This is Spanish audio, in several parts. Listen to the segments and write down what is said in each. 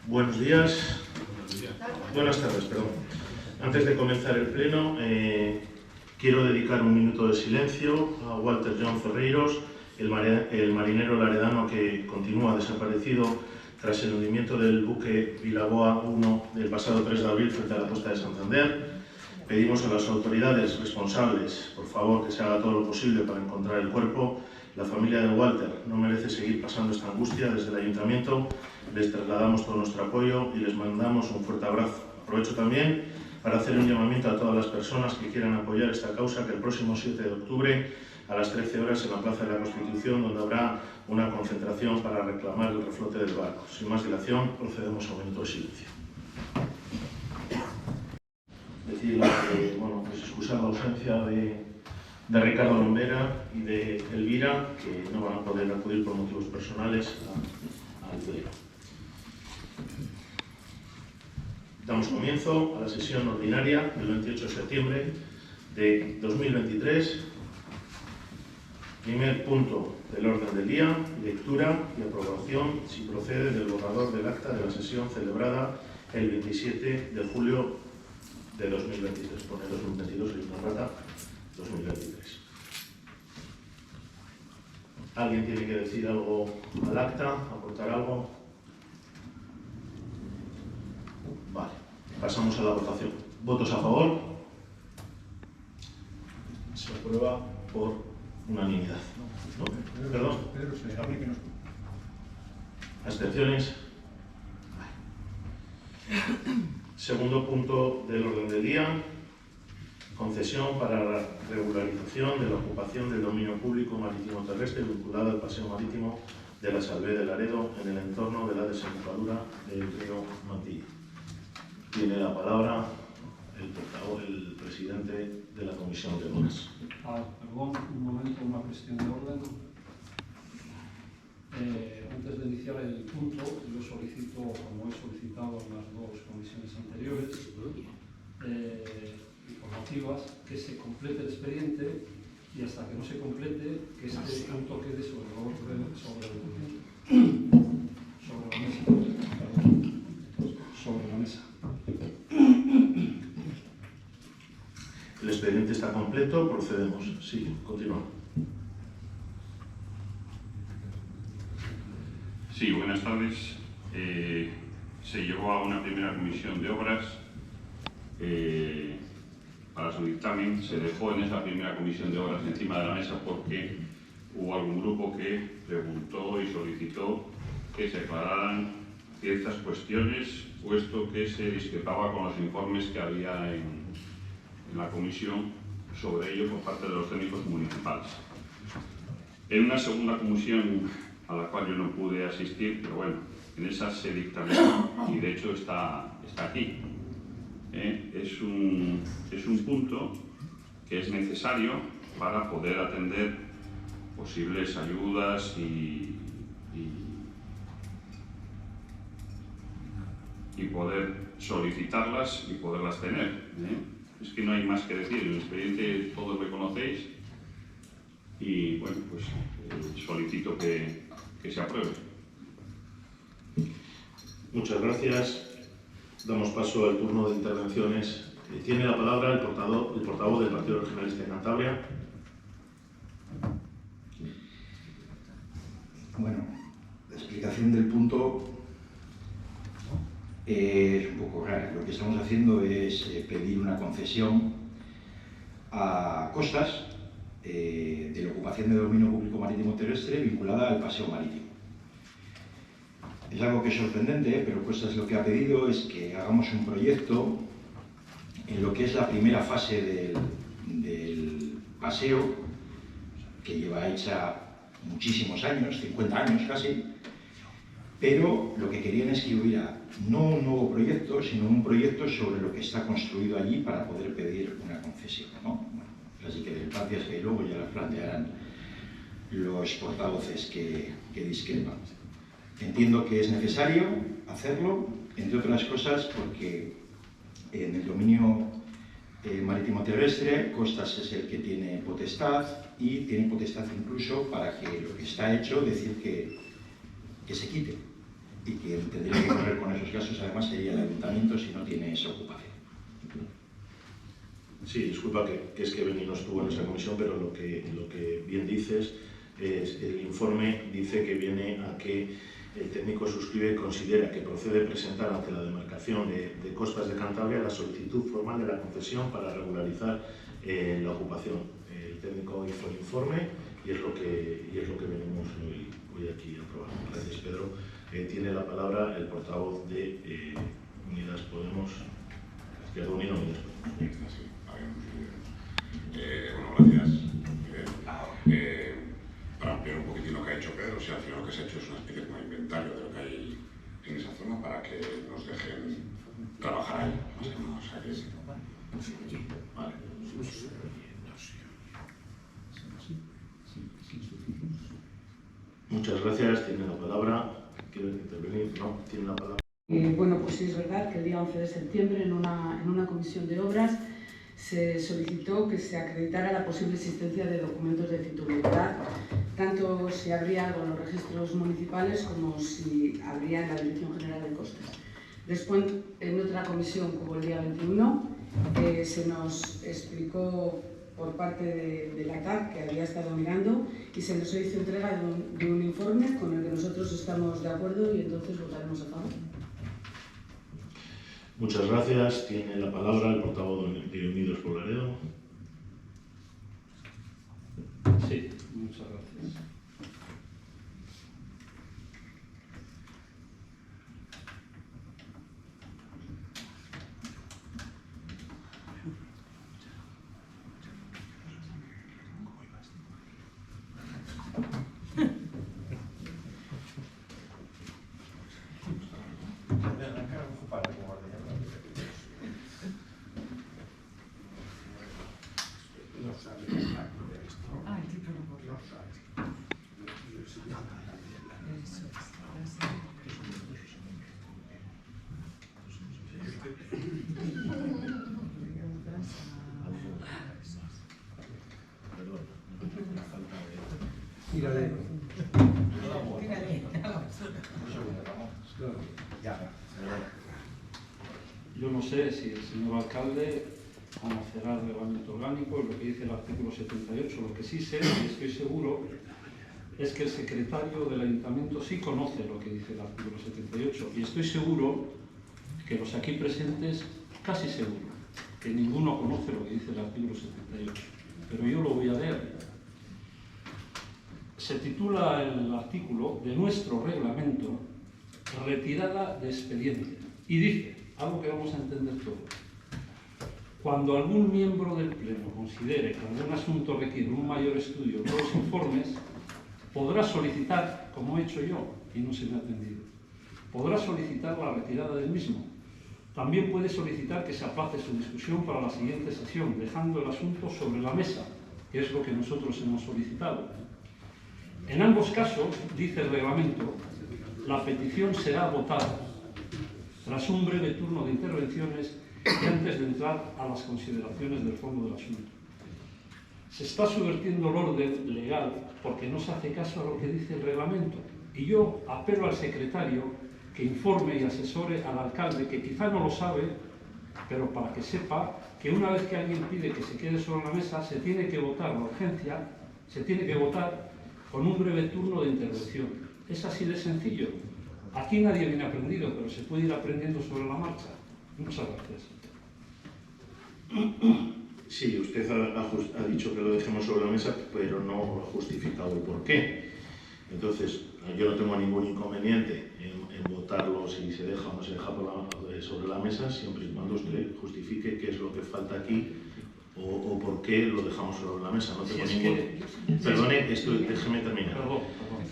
Buenos días. Buenas tardes, perdón. Antes de comenzar el pleno, quiero dedicar un minuto de silencio a Walter John Ferreiros, el marinero laredano que continúa desaparecido tras el hundimiento del buque Vilaboa 1 del pasado 3 de abril frente a la costa de Santander. Pedimos a las autoridades responsables, por favor, que se haga todo lo posible para encontrar el cuerpo. La familia de Walter no merece seguir pasando esta angustia. Desde el Ayuntamiento les trasladamos todo nuestro apoyo y les mandamos un fuerte abrazo. Aprovecho también para hacer un llamamiento a todas las personas que quieran apoyar esta causa, que el próximo 7 de octubre a las 13 horas en la Plaza de la Constitución, donde habrá una concentración para reclamar el reflote del barco. Sin más dilación, procedemos a un minuto de silencio. Decir que, pues excusar la ausencia de Ricardo Lombera y de Elvira, que no van a poder acudir por motivos personales al pleno. Damos comienzo a la sesión ordinaria del 28 de septiembre de 2023. Primer punto del orden del día: lectura y aprobación, si procede, del borrador del acta de la sesión celebrada el 27 de julio de 2023. Pone 2022 y una rata 2023. ¿Alguien tiene que decir algo al acta? ¿Aportar algo? Vale, pasamos a la votación. ¿Votos a favor? Se aprueba por unanimidad. ¿No? ¿Perdón? ¿Abstenciones? Segundo punto del orden del día: concesión para la regularización de la ocupación del dominio público marítimo terrestre vinculada al paseo marítimo de la Salvé de Laredo en el entorno de la desembocadura del río Mantilla. Tiene la palabra el presidente de la Comisión de Obras. Perdón, un momento, una cuestión de orden. Antes de iniciar el punto, yo solicito, como he solicitado en las dos comisiones anteriores, informativas, que se complete el expediente, y hasta que no se complete, que este punto quede sobre la mesa. Sobre la mesa. El expediente está completo, procedemos. Sí, continúa. Sí, buenas tardes. Se llevó a una primera comisión de obras para su dictamen. Se dejó en esa primera comisión de obras encima de la mesa porque hubo algún grupo que preguntó y solicitó que se aclararan ciertas cuestiones, puesto que se discrepaba con los informes que había en la comisión sobre ello por parte de los técnicos municipales. En una segunda comisión, a la cual yo no pude asistir, pero bueno, en esa se dictaminó y de hecho está aquí. Es un punto que es necesario para poder atender posibles ayudas y poder solicitarlas y poderlas tener. Es que no hay más que decir, el expediente todos lo conocéis y bueno, pues solicito que se apruebe. Muchas gracias. Damos paso al turno de intervenciones. Tiene la palabra el portavoz del Partido Regionalista de Cantabria. Bueno, la explicación del punto es un poco rara. Lo que estamos haciendo es pedir una concesión a costas de la ocupación de dominio público marítimo terrestre vinculada al paseo marítimo. Es algo que es sorprendente, pero Costas lo que ha pedido es que hagamos un proyecto en lo que es la primera fase del paseo, que lleva hecha muchísimos años, 50 años casi, pero lo que querían es que hubiera no un nuevo proyecto, sino un proyecto sobre lo que está construido allí para poder pedir una concesión, ¿no? Bueno, así que discrepancias que luego ya las plantearán los portavoces que discrepan. Entiendo que es necesario hacerlo, entre otras cosas, porque en el dominio marítimo terrestre, Costas es el que tiene potestad, y tiene potestad incluso para que lo que está hecho, decir que se quite. y quien tendría que correr con esos gastos además sería el ayuntamiento si no tiene esa ocupación. Sí, disculpa que es que Beni no estuvo en esa comisión, pero lo que bien dices es el informe dice que viene a que el técnico suscribe y considera que procede presentar ante la demarcación de Costas de Cantabria la solicitud formal de la concesión para regularizar la ocupación. El técnico hizo el informe y es lo que venimos hoy aquí a aprobar. Gracias, Pedro. Tiene la palabra el portavoz de Unidas Podemos, Izquierda Unida Unidas Podemos. Bueno, gracias. Para ampliar un poquitín lo que ha hecho Pedro, al final lo que se ha hecho es una especie de inventario de lo que hay en esa zona para que nos dejen trabajar ahí, más que nada. O sea que, vale. Muchas gracias. Tiene la palabra. ¿Quieren intervenir? No, tiene la palabra. Bueno, pues sí es verdad que el día 11 de septiembre en una comisión de obras se solicitó que se acreditara la posible existencia de documentos de titularidad, tanto si habría algo en los registros municipales como si habría en la Dirección General de Costas. Después, en otra comisión, como el día 21, se nos explicó por parte de la CAC que había estado mirando y se nos hizo entrega de un informe con el que nosotros estamos de acuerdo y entonces votaremos a favor. Muchas gracias. Tiene la palabra el portavoz de Unidos por Laredo. Sí, muchas gracias. Yo no sé si el señor alcalde conocerá el reglamento orgánico, lo que dice el artículo 78. Lo que sí sé, y estoy seguro, es que el secretario del ayuntamiento sí conoce lo que dice el artículo 78. Y estoy seguro que los aquí presentes, casi seguro, que ninguno conoce lo que dice el artículo 78. Pero yo lo voy a leer. Se titula el artículo de nuestro reglamento retirada de expediente y dice algo que vamos a entender todos. Cuando algún miembro del Pleno considere que algún asunto requiere un mayor estudio de los informes, podrá solicitar, como he hecho yo y no se me ha atendido, podrá solicitar la retirada del mismo. También puede solicitar que se aplace su discusión para la siguiente sesión, dejando el asunto sobre la mesa, que es lo que nosotros hemos solicitado. En ambos casos, dice el reglamento, la petición será votada tras un breve turno de intervenciones y antes de entrar a las consideraciones del fondo del asunto. Se está subvirtiendo el orden legal porque no se hace caso a lo que dice el reglamento. Y yo apelo al secretario que informe y asesore al alcalde, que quizá no lo sabe, pero para que sepa que una vez que alguien pide que se quede sobre la mesa, se tiene que votar la urgencia, se tiene que votar con un breve turno de intervención. Es así de sencillo. Aquí nadie viene aprendido, pero se puede ir aprendiendo sobre la marcha. Muchas gracias. Sí, usted ha dicho que lo dejemos sobre la mesa, pero no ha justificado el por qué. Entonces, yo no tengo ningún inconveniente en votarlo si se deja o no se deja sobre la mesa, siempre y cuando usted justifique qué es lo que falta aquí o por qué lo dejamos sobre la mesa. No tengo ningún... Perdone, déjeme terminar.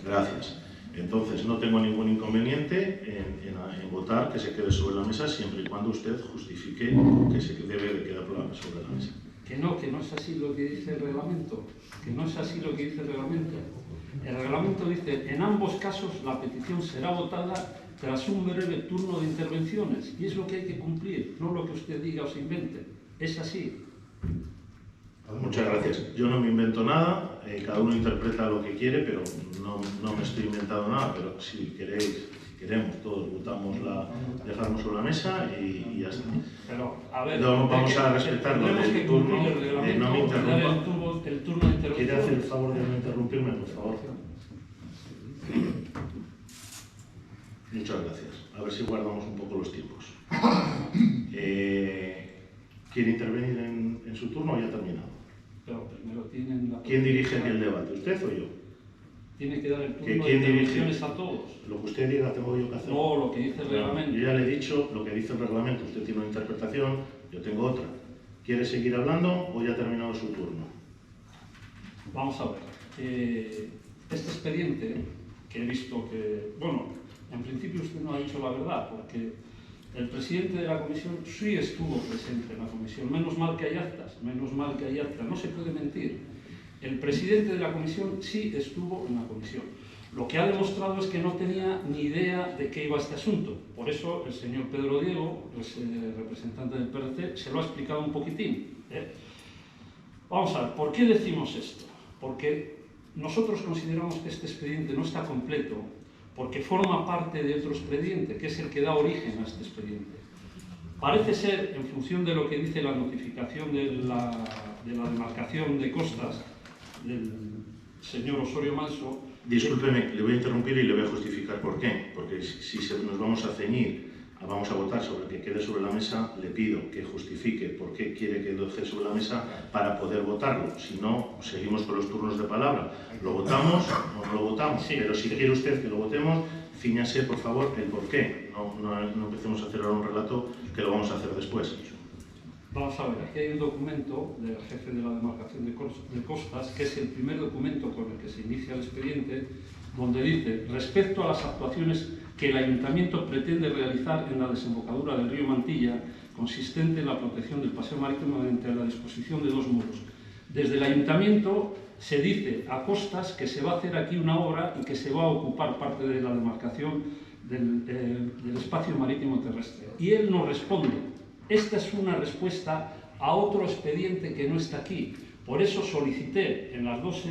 Gracias. Entonces, no tengo ningún inconveniente en votar que se quede sobre la mesa siempre y cuando usted justifique que se debe de quedar sobre la mesa. Que no es así lo que dice el reglamento. Que no es así lo que dice el reglamento. El reglamento dice, en ambos casos la petición será votada tras un breve turno de intervenciones. Y es lo que hay que cumplir, no lo que usted diga o se invente. Es así. Muchas gracias. Yo no me invento nada, cada uno interpreta lo que quiere, pero no me estoy inventando nada, pero si queréis queremos, todos votamos dejarnos sobre la mesa y ya está. Pero, a ver, Vamos a respetar lo tenemos del que turno, cumplir el reglamento, no me interrumpa. el turno de intervención. ¿Quiere hacer el favor de no interrumpirme, por favor? Muchas gracias. A ver si guardamos un poco los tiempos. ¿Quiere intervenir en su turno o ya ha terminado? Pero primero tienen la... ¿Quién dirige aquí el debate, usted o yo? Tiene que dar el turno de ¿Quién dirige? intervenciones a todos. Lo que usted diga tengo yo que hacer. No, lo que dice el reglamento. Yo ya le he dicho lo que dice el reglamento. Usted tiene una interpretación, yo tengo otra. ¿Quiere seguir hablando o ya ha terminado su turno? Vamos a ver. Este expediente, que he visto que... Bueno, en principio usted no ha dicho la verdad, porque el presidente de la comisión sí estuvo presente en la comisión. Menos mal que hay actas, no se puede mentir. El presidente de la comisión sí estuvo en la comisión. Lo que ha demostrado es que no tenía ni idea de qué iba este asunto. Por eso el señor Pedro Diego, representante del PRC, se lo ha explicado un poquitín. Vamos a ver, ¿por qué decimos esto? Porque nosotros consideramos que este expediente no está completo, porque forma parte de otro expediente, que es el que da origen a este expediente. Parece ser, en función de lo que dice la notificación de la demarcación de costas del señor Osorio Manso... Discúlpeme, le voy a interrumpir y le voy a justificar por qué. Porque si nos vamos a ceñir, vamos a votar sobre que quede sobre la mesa, le pido que justifique por qué quiere que lo deje sobre la mesa para poder votarlo. Si no, seguimos con los turnos de palabra. ¿Lo votamos o no lo votamos? Sí, pero si quiere usted que lo votemos, cíñase, por favor, el por qué. No empecemos a hacer ahora un relato que lo vamos a hacer después. Vamos a ver, aquí hay un documento del jefe de la demarcación de costas, que es el primer documento con el que se inicia el expediente, donde dice: respecto a las actuaciones que el Ayuntamiento pretende realizar en la desembocadura del río Mantilla, consistente en la protección del paseo marítimo mediante la disposición de 2 muros. Desde el Ayuntamiento se dice a costas que se va a hacer aquí una obra y que se va a ocupar parte de la demarcación del espacio marítimo terrestre. Y él nos responde: esta es una respuesta a otro expediente que no está aquí. Por eso solicité en las 2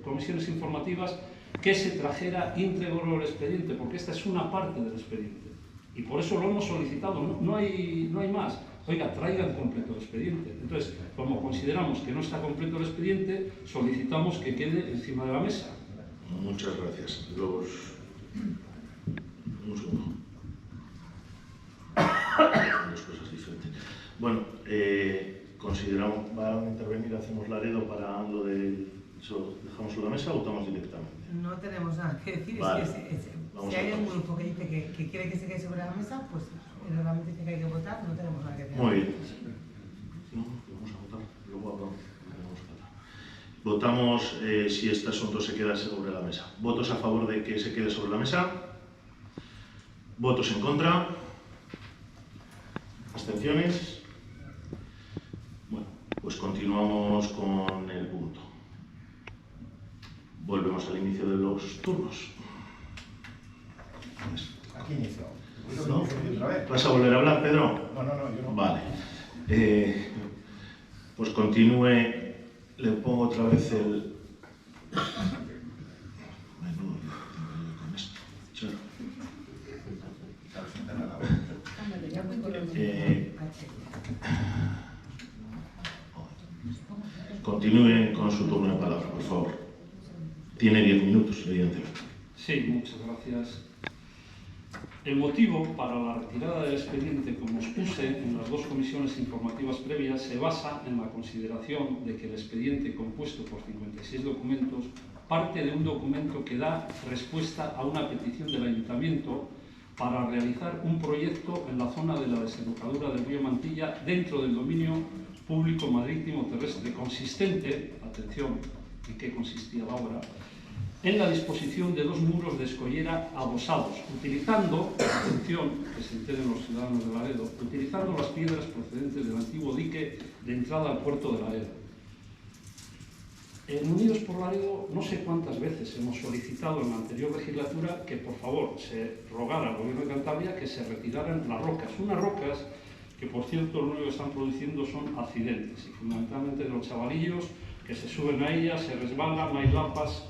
comisiones informativas que se trajera íntegro el expediente, porque esta es una parte del expediente. Y por eso lo hemos solicitado, no hay más. Oiga, traigan completo el expediente. Entonces, como consideramos que no está completo el expediente, solicitamos que quede encima de la mesa. Muchas gracias. Un segundo. Dos cosas diferentes. Bueno, consideramos, ¿va a intervenir? ¿Hacemos Laredo para lo del... ¿Dejamos sobre la mesa o votamos directamente? No tenemos nada que decir. Vale. Es que si hay un grupo que dice que quiere que se quede sobre la mesa, pues el reglamento dice que hay que votar, no tenemos nada que decir. Muy bien. No, vamos a votar. Luego hablamos. Votamos si este asunto se queda sobre la mesa. ¿Votos a favor de que se quede sobre la mesa? ¿Votos en contra? ¿Abstenciones? Bueno, pues continuamos con el punto. Volvemos al inicio de los turnos. Aquí inicio. ¿No? ¿Otra vez? ¿Vas a volver a hablar, Pedro? No, yo no. Vale. Pues continúe. Le pongo otra vez el... con esto. Chao. Continúe con su turno de palabra, por favor. Tiene 10 minutos, evidentemente. Sí, muchas gracias. El motivo para la retirada del expediente, como expuse en las 2 comisiones informativas previas, se basa en la consideración de que el expediente, compuesto por 56 documentos, parte de un documento que da respuesta a una petición del Ayuntamiento para realizar un proyecto en la zona de la desembocadura del río Mantilla dentro del dominio público marítimo terrestre, consistente, atención, ¿en qué consistía la obra?, en la disposición de 2 muros de escollera adosados, utilizando, atención, que se enteren los ciudadanos de Laredo, utilizando las piedras procedentes del antiguo dique de entrada al puerto de Laredo. En Unidos por Laredo, no sé cuántas veces hemos solicitado en la anterior legislatura que, por favor, se rogara al Gobierno de Cantabria que se retiraran las rocas. Unas rocas que, por cierto, lo único que están produciendo son accidentes, y fundamentalmente de los chavalillos que se suben a ellas, se resbalan, hay lapas,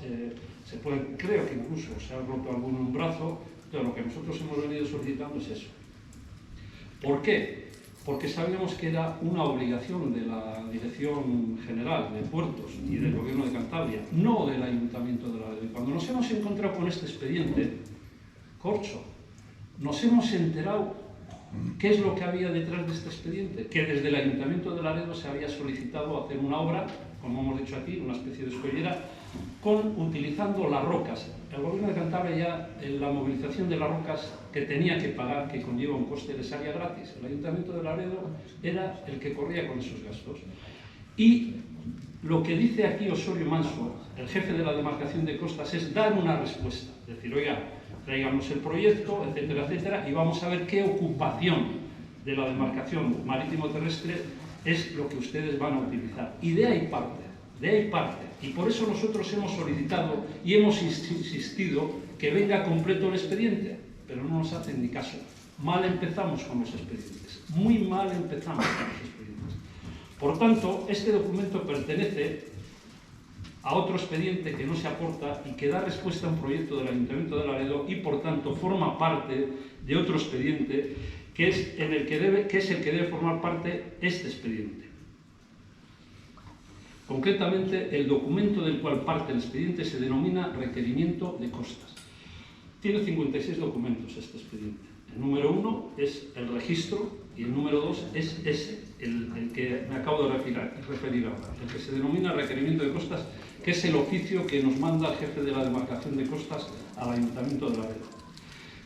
creo que incluso se ha roto alguno un brazo Entonces, lo que nosotros hemos venido solicitando es eso. ¿Por qué? Porque sabíamos que era una obligación de la Dirección General de Puertos y del Gobierno de Cantabria, no del Ayuntamiento de Laredo. Y cuando nos hemos encontrado con este expediente, corcho, nos hemos enterado qué es lo que había detrás de este expediente, que desde el Ayuntamiento de Laredo se había solicitado hacer una obra, como hemos dicho aquí, una especie de escollera, utilizando las rocas. El Gobierno de Cantabria ya, en la movilización de las rocas que tenía que pagar, que conlleva un coste, les salía gratis. El Ayuntamiento de Laredo era el que corría con esos gastos. Y lo que dice aquí Osorio Manso, el jefe de la demarcación de costas, es dar una respuesta. Es decir, oiga, traigamos el proyecto, etcétera, etcétera, y vamos a ver qué ocupación de la demarcación marítimo-terrestre es lo que ustedes van a utilizar. Y de ahí parte. Y por eso nosotros hemos solicitado y hemos insistido que venga completo el expediente, pero no nos hacen ni caso. Mal empezamos con los expedientes, muy mal empezamos con los expedientes. Por tanto, este documento pertenece a otro expediente que no se aporta y que da respuesta a un proyecto del Ayuntamiento de Laredo y, por tanto, forma parte de otro expediente que es el que debe formar parte este expediente. Concretamente, el documento del cual parte el expediente se denomina requerimiento de costas. Tiene 56 documentos este expediente. El número 1 es el registro y el número 2 es ese, el que me acabo de referir ahora, el que se denomina requerimiento de costas, que es el oficio que nos manda el jefe de la demarcación de costas al Ayuntamiento de Laredo.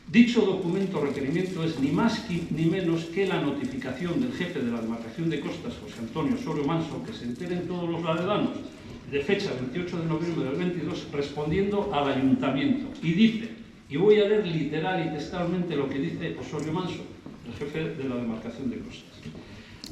Dicho documento requerimiento es ni más ni menos que la notificación del jefe de la demarcación de costas, José Antonio Osorio Manso, que se enteren todos los laredanos, de fecha 28 de noviembre del 22, respondiendo al Ayuntamiento. Y dice, y voy a leer literal y textualmente lo que dice Osorio Manso, el jefe de la demarcación de costas.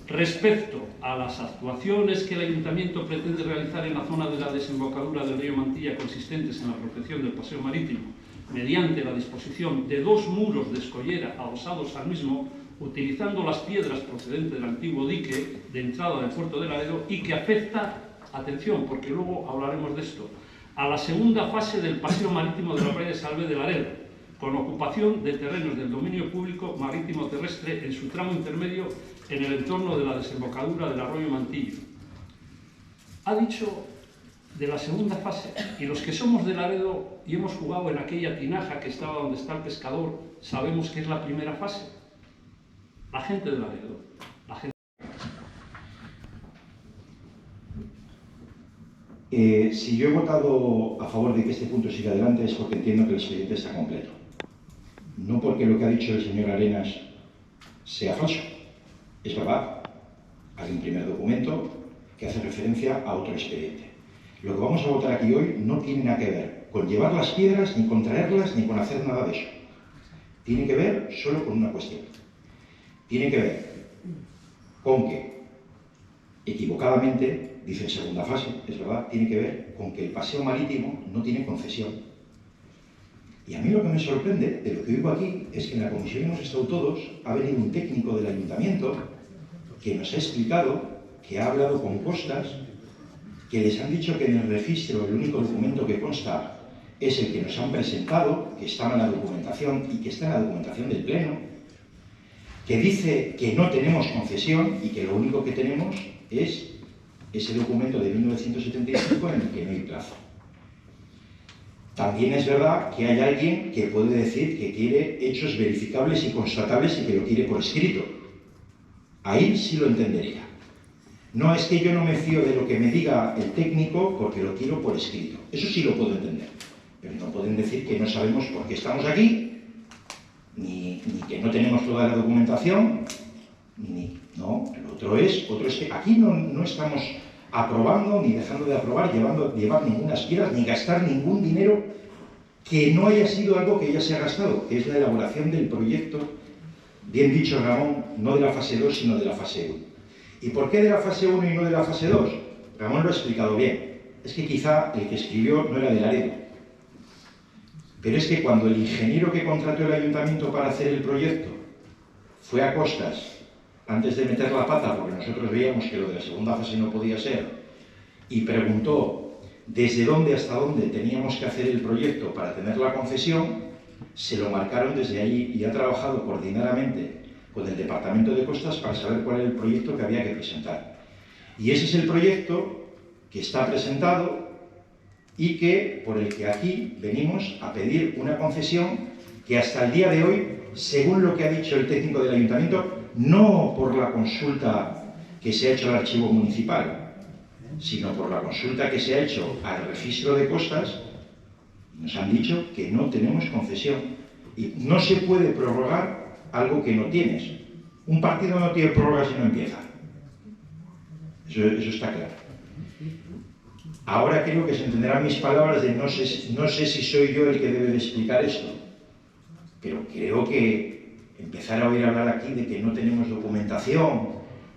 Respecto a las actuaciones que el Ayuntamiento pretende realizar en la zona de la desembocadura del río Mantilla consistentes en la protección del paseo marítimo, mediante la disposición de 2 muros de escollera adosados al mismo, utilizando las piedras procedentes del antiguo dique de entrada del puerto de Laredo y que afecta, atención, porque luego hablaremos de esto, a la segunda fase del paseo marítimo de la playa de Salve de Laredo, con ocupación de terrenos del dominio público marítimo terrestre en su tramo intermedio en el entorno de la desembocadura del arroyo Mantillo. Ha dicho de la segunda fase, y los que somos de Laredo y hemos jugado en aquella tinaja que estaba donde está el pescador, sabemos que es la primera fase. La gente de Laredo, la gente... Si yo he votado a favor de que este punto siga adelante es porque entiendo que el expediente está completo. No porque lo que ha dicho el señor Arenas sea falso. Es verdad, hay un primer documento que hace referencia a otro expediente. Lo que vamos a votar aquí hoy no tiene nada que ver con llevar las piedras, ni con traerlas, ni con hacer nada de eso. Tiene que ver solo con una cuestión. Tiene que ver con que, equivocadamente, dice en segunda fase, es verdad, tiene que ver con que el paseo marítimo no tiene concesión. Y a mí lo que me sorprende de lo que oigo aquí es que en la comisión hemos estado todos, ha venido un técnico del ayuntamiento que nos ha explicado, que ha hablado con costas, que les han dicho que en el registro el único documento que consta es el que nos han presentado, que estaba en la documentación y que está en la documentación del Pleno, que dice que no tenemos concesión y que lo único que tenemos es ese documento de 1975 en el que no hay plazo. También es verdad que hay alguien que puede decir que quiere hechos verificables y constatables y que lo quiere por escrito. Ahí sí lo entendería. No es que yo no me fío de lo que me diga el técnico porque lo quiero por escrito. Eso sí lo puedo entender. Pero no pueden decir que no sabemos por qué estamos aquí, ni que no tenemos toda la documentación, no. Lo otro es que aquí no estamos aprobando ni dejando de aprobar, llevar ninguna piedras, ni gastar ningún dinero que no haya sido algo que ya se ha gastado, que es la elaboración del proyecto, bien dicho Ramón, no de la fase 2, sino de la fase 1. ¿Y por qué de la fase 1 y no de la fase 2? Ramón lo ha explicado bien. Es que quizá el que escribió no era de Laredo. Pero es que cuando el ingeniero que contrató el ayuntamiento para hacer el proyecto fue a costas, antes de meter la pata, porque nosotros veíamos que lo de la segunda fase no podía ser, y preguntó desde dónde hasta dónde teníamos que hacer el proyecto para tener la concesión, se lo marcaron desde allí y ha trabajado coordinadamente con el Departamento de Costas para saber cuál era el proyecto que había que presentar. Y ese es el proyecto que está presentado y por el que aquí venimos a pedir una concesión que hasta el día de hoy, según lo que ha dicho el técnico del Ayuntamiento, no por la consulta que se ha hecho al archivo municipal, sino por la consulta que se ha hecho al registro de costas, nos han dicho que no tenemos concesión y no se puede prorrogar algo que no tienes. Un partido no tiene prórroga si no empieza. Eso está claro. Ahora creo que se entenderán mis palabras de no sé si soy yo el que debe de explicar esto, pero creo que empezar a oír hablar aquí de que no tenemos documentación,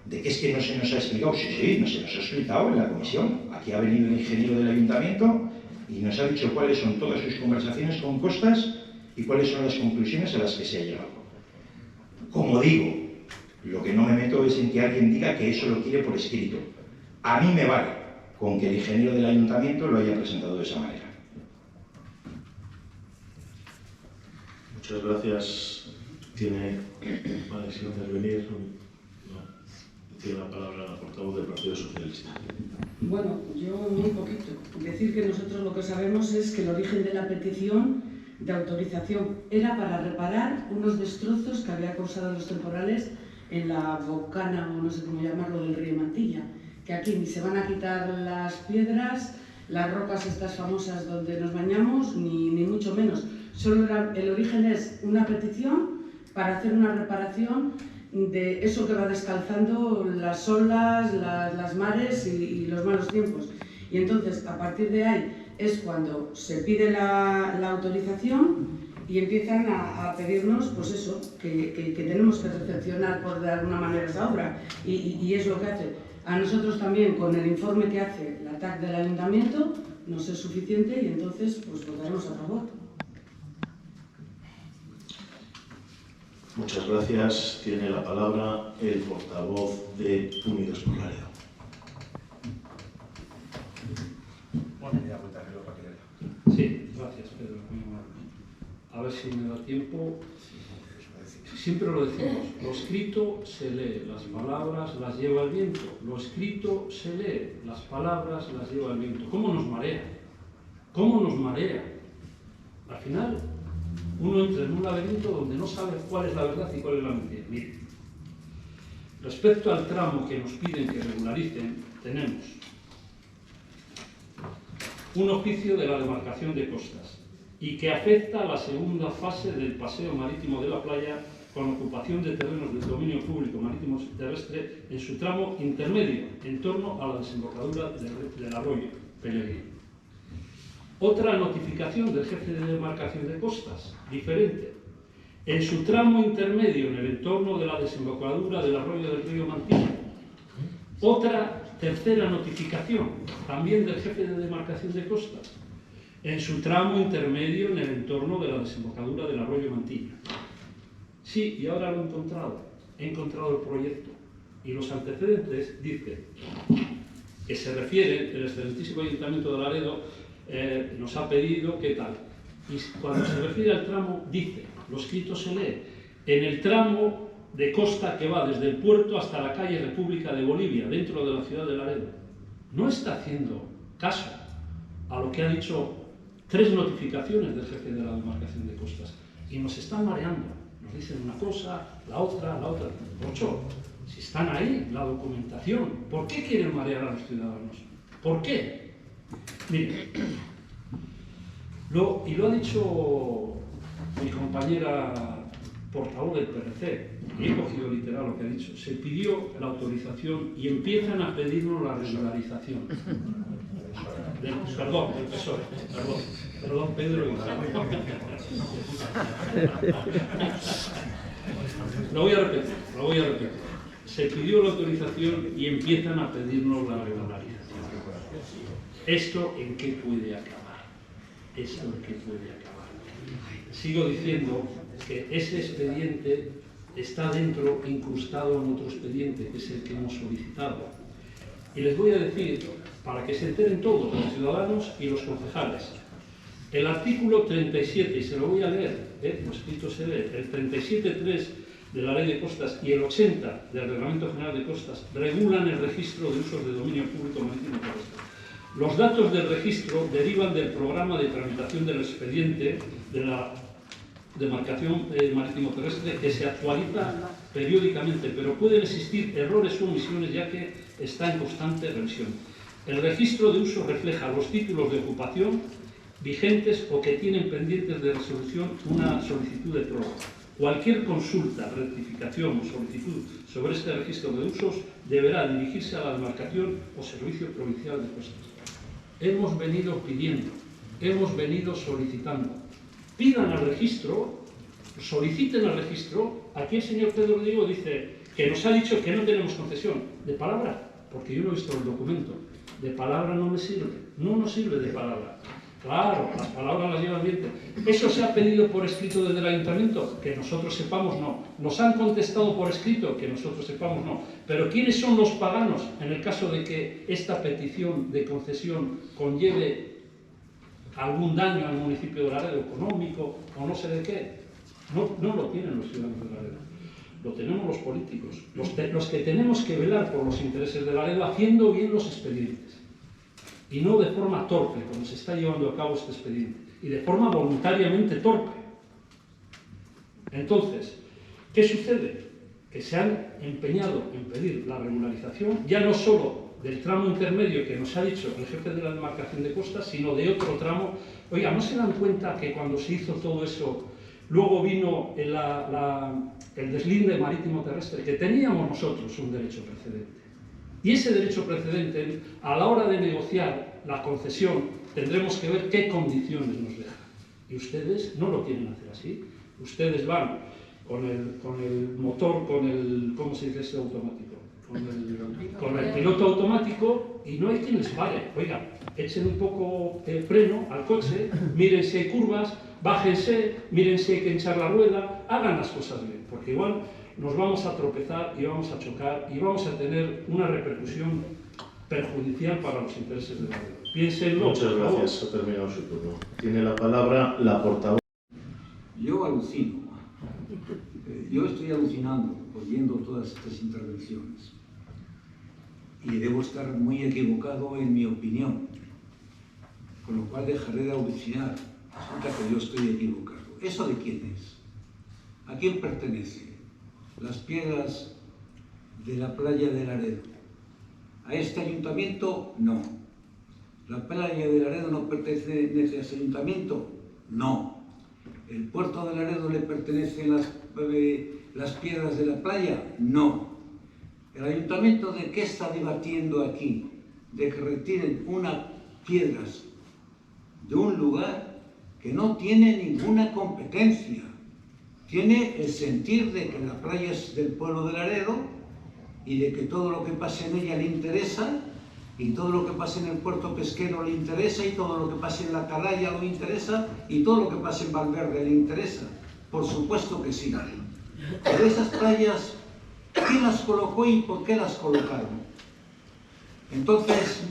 de que es que no se nos ha explicado. Sí, no se nos ha explicado en la comisión. Aquí ha venido el ingeniero del ayuntamiento y nos ha dicho cuáles son todas sus conversaciones con Costas y cuáles son las conclusiones a las que se ha llegado. Como digo, lo que no me meto es en que alguien diga que eso lo quiere por escrito. A mí me vale con que el ingeniero del ayuntamiento lo haya presentado de esa manera. Muchas gracias. ¿Tiene si intervenir? No. Tiene la palabra la portavoz del Partido Socialista. Bueno, yo muy poquito. Decir que nosotros lo que sabemos es que el origen de la petición de autorización era para reparar unos destrozos que había causado los temporales en la bocana, o no sé cómo llamarlo, del río Mantilla, que aquí ni se van a quitar las piedras, las rocas estas famosas donde nos bañamos, ni mucho menos. Solo el origen es una petición para hacer una reparación de eso que va descalzando las olas, las mares y los malos tiempos. Y entonces, a partir de ahí, es cuando se pide la autorización y empiezan a pedirnos, pues eso, que tenemos que recepcionar por de alguna manera esa obra. Y es lo que hace. A nosotros también, con el informe que hace la TAC del Ayuntamiento, nos es suficiente y entonces pues votaremos a favor. Muchas gracias. Tiene la palabra el portavoz de Unidos por Laredo. Sí, gracias, Pedro. A ver si me da tiempo. Siempre lo decimos, lo escrito se lee, las palabras las lleva el viento. Lo escrito se lee, las palabras las lleva el viento. ¿Cómo nos marea? ¿Cómo nos marea? Al final, uno entra en un laberinto donde no sabe cuál es la verdad y cuál es la mentira. Mire, respecto al tramo que nos piden que regularicen, tenemos un oficio de la demarcación de costas y que afecta a la segunda fase del paseo marítimo de la playa con ocupación de terrenos del dominio público marítimo terrestre en su tramo intermedio en torno a la desembocadura del arroyo Pellegrini. Otra notificación del jefe de demarcación de costas, diferente, en su tramo intermedio en el entorno de la desembocadura del arroyo del río Mantilla. Otra tercera notificación, también del jefe de demarcación de costas, en su tramo intermedio en el entorno de la desembocadura del arroyo Mantilla. Sí, y ahora lo he encontrado el proyecto. Y los antecedentes dicen que se refiere, el excelentísimo Ayuntamiento de Laredo nos ha pedido qué tal. Y cuando se refiere al tramo, dice, lo escrito se lee, en el tramo de costa que va desde el puerto hasta la calle República de Bolivia, dentro de la ciudad de Laredo. No está haciendo caso a lo que ha dicho 3 notificaciones del jefe de la demarcación de costas. Y nos están mareando. Nos dicen una cosa, la otra. Ocho, si están ahí, la documentación, ¿por qué quieren marear a los ciudadanos? ¿Por qué? Mire, lo ha dicho mi compañera portavoz del PRC, y he cogido literal lo que ha dicho, se pidió la autorización y empiezan a pedirnos la regularización. Perdón, del PSOE, perdón, Pedro. Lo voy a repetir. Se pidió la autorización y empiezan a pedirnos la regularización. ¿Esto en qué puede acabar? Sigo diciendo que ese expediente está dentro, incrustado en otro expediente, que es el que hemos solicitado. Y les voy a decir, para que se enteren todos, los ciudadanos y los concejales, El artículo 37, y se lo voy a leer, lo escrito se lee, el 37.3 de la Ley de Costas y el 80 del Reglamento General de Costas regulan el registro de usos de dominio público marítimo terrestre. Los datos del registro derivan del programa de tramitación del expediente de la demarcación marítimo terrestre que se actualiza periódicamente, pero pueden existir errores o omisiones ya que está en constante revisión. El registro de uso refleja los títulos de ocupación vigentes o que tienen pendientes de resolución una solicitud de prórroga. Cualquier consulta, rectificación o solicitud sobre este registro de usos deberá dirigirse a la demarcación o servicio provincial de costas. Hemos venido pidiendo, hemos venido solicitando. Pidan al registro, soliciten al registro. Aquí el señor Pedro Diego dice que nos ha dicho que no tenemos concesión. ¿De palabra? Porque yo no he visto el documento. De palabra no me sirve, no nos sirve de palabra. Claro, las palabras las lleva el viento. ¿Eso se ha pedido por escrito desde el ayuntamiento? Que nosotros sepamos, no. ¿Nos han contestado por escrito? Que nosotros sepamos, no. Pero ¿quiénes son los paganos en el caso de que esta petición de concesión conlleve algún daño al municipio de Laredo, económico o no sé de qué? No lo tienen los ciudadanos de Laredo. Lo tenemos los políticos, los que tenemos que velar por los intereses de Laredo haciendo bien los expedientes. Y no de forma torpe, como se está llevando a cabo este expediente, y de forma voluntariamente torpe. Entonces, ¿qué sucede? Que se han empeñado en pedir la regularización, ya no solo del tramo intermedio que nos ha dicho el jefe de la demarcación de costas, sino de otro tramo. Oiga, ¿no se dan cuenta que cuando se hizo todo eso, luego vino el deslinde marítimo terrestre, que teníamos nosotros un derecho precedente? Y ese derecho precedente, a la hora de negociar la concesión, tendremos que ver qué condiciones nos dejan. Y ustedes no lo quieren hacer así. Ustedes van con el motor, ¿cómo se dice este automático? Con el piloto automático y no hay quien les pare. Oigan, echen un poco el freno al coche, miren si hay curvas, bájense, miren si hay que hinchar la rueda, hagan las cosas bien, porque igual nos vamos a tropezar y vamos a chocar y vamos a tener una repercusión perjudicial para los intereses de la red. Piénsenlo. Muchas gracias, ha terminado su turno. Tiene la palabra la portavoz. Yo alucino. Yo estoy alucinando oyendo todas estas intervenciones. Y debo estar muy equivocado en mi opinión. Con lo cual dejaré de alucinar. Resulta que yo estoy equivocado. ¿Eso de quién es? ¿A quién pertenece? Las piedras de la playa de Laredo. ¿A este ayuntamiento? No. ¿La playa de Laredo no pertenece a ese ayuntamiento? No. ¿El puerto de Laredo le pertenecen las piedras de la playa? No. ¿El ayuntamiento de qué está debatiendo aquí? De que retiren unas piedras de un lugar que no tiene ninguna competencia. Tiene el sentir de que la playa es del pueblo de Laredo y de que todo lo que pase en ella le interesa, y todo lo que pase en el puerto pesquero le interesa, y todo lo que pase en la Atalaya le interesa, y todo lo que pase en Valverde le interesa. Por supuesto que sí. Pero esas playas, ¿quién las colocó y por qué las colocaron? Entonces,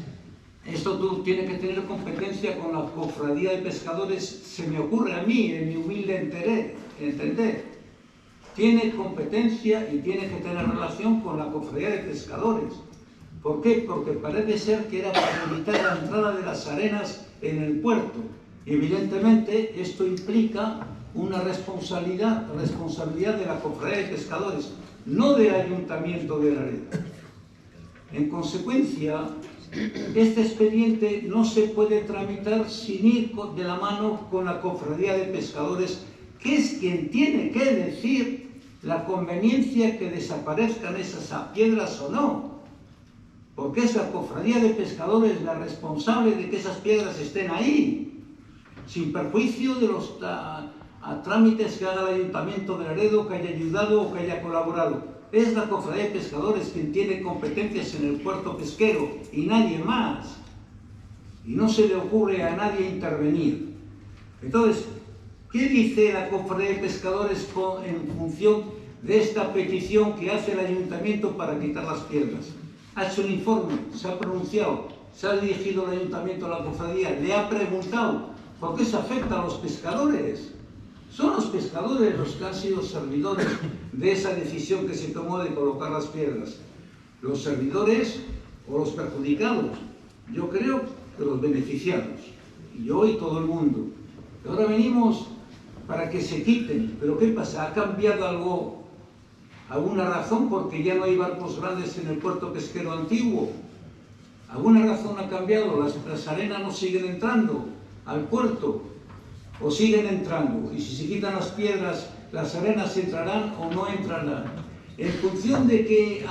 esto tú tienes que tener competencia con la cofradía de pescadores, se me ocurre a mí, en mi humilde entender. Tiene competencia y tiene que tener relación con la cofradía de pescadores. ¿Por qué? Porque parece ser que era para evitar la entrada de las arenas en el puerto. Evidentemente, esto implica una responsabilidad de la cofradía de pescadores, no del ayuntamiento de Laredo. En consecuencia, este expediente no se puede tramitar sin ir de la mano con la cofradía de pescadores, que es quien tiene que decir la conveniencia que desaparezcan esas piedras o no. Porque es la cofradía de pescadores la responsable de que esas piedras estén ahí, sin perjuicio de los trámites que haga el ayuntamiento de Laredo, que haya ayudado o que haya colaborado. Es la cofradía de pescadores quien tiene competencias en el puerto pesquero y nadie más. Y no se le ocurre a nadie intervenir. Entonces, ¿qué dice la cofradía de pescadores en función de esta petición que hace el ayuntamiento para quitar las piedras? Ha hecho un informe, se ha pronunciado, se ha dirigido al ayuntamiento, a la cofradía, le ha preguntado porque eso afecta a los pescadores. Son los pescadores los que han sido servidores de esa decisión que se tomó de colocar las piedras. Los servidores o los perjudicados. Yo creo que los beneficiados. Y yo y todo el mundo. Y ahora venimos para que se quiten. ¿Pero qué pasa? ¿Ha cambiado algo? ¿Alguna razón? Porque ya no hay barcos grandes en el puerto pesquero antiguo. ¿Alguna razón ha cambiado? Las arenas no siguen entrando al puerto. ¿O siguen entrando? Y si se quitan las piedras, ¿las arenas entrarán o no entrarán? En función de qué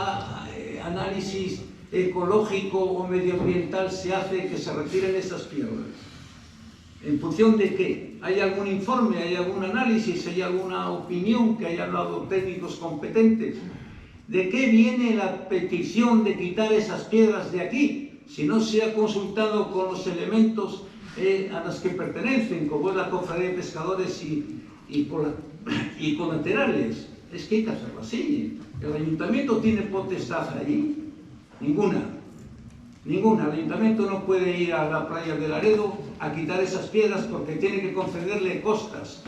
análisis ecológico o medioambiental se hace que se retiren esas piedras. ¿En función de qué? ¿Hay algún informe, hay algún análisis, hay alguna opinión que hayan dado técnicos competentes? ¿De qué viene la petición de quitar esas piedras de aquí? Si no se ha consultado con los elementos a los que pertenecen, como es la Cofradía de Pescadores y colaterales. Es que hay que hacerlo así. ¿El ayuntamiento tiene potestad allí? Ninguna. Ninguna. El ayuntamiento no puede ir a la playa de Laredo a quitar esas piedras porque tiene que concederle costas.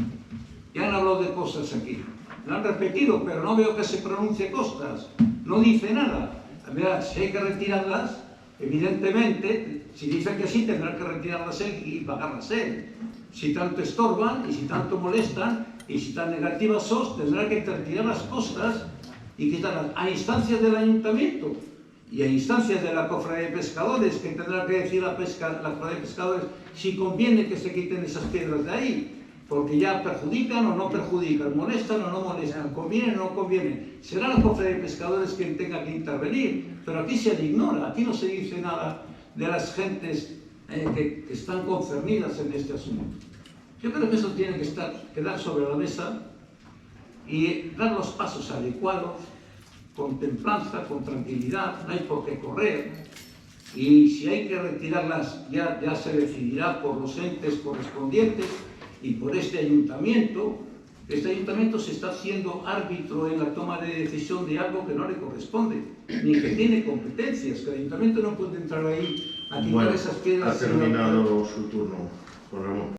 Ya han hablado de costas aquí. Lo han repetido, pero no veo que se pronuncie costas. No dice nada. Mira, si hay que retirarlas, evidentemente, si dicen que sí, tendrá que retirarlas él y pagarlas él. Si tanto estorban y si tanto molestan y si tan negativas son, tendrá que retirar las costas y quitarlas a instancias del ayuntamiento y a instancias de la Cofradía de Pescadores, que tendrá que decir la Cofradía de Pescadores si conviene que se quiten esas piedras de ahí, porque ya perjudican o no perjudican, molestan o no molestan, conviene o no conviene. Será la Cofradía de Pescadores quien tenga que intervenir, pero aquí se le ignora, aquí no se dice nada de las gentes que están concernidas en este asunto. Yo creo que eso tiene que quedar sobre la mesa y dar los pasos adecuados, con templanza, con tranquilidad, no hay por qué correr. Y si hay que retirarlas, ya se decidirá por los entes correspondientes y por este ayuntamiento. Este ayuntamiento se está haciendo árbitro en la toma de decisión de algo que no le corresponde, ni que tiene competencias, que el ayuntamiento no puede entrar ahí a quitar esas piedras. Ha terminado su turno, Juan Ramón.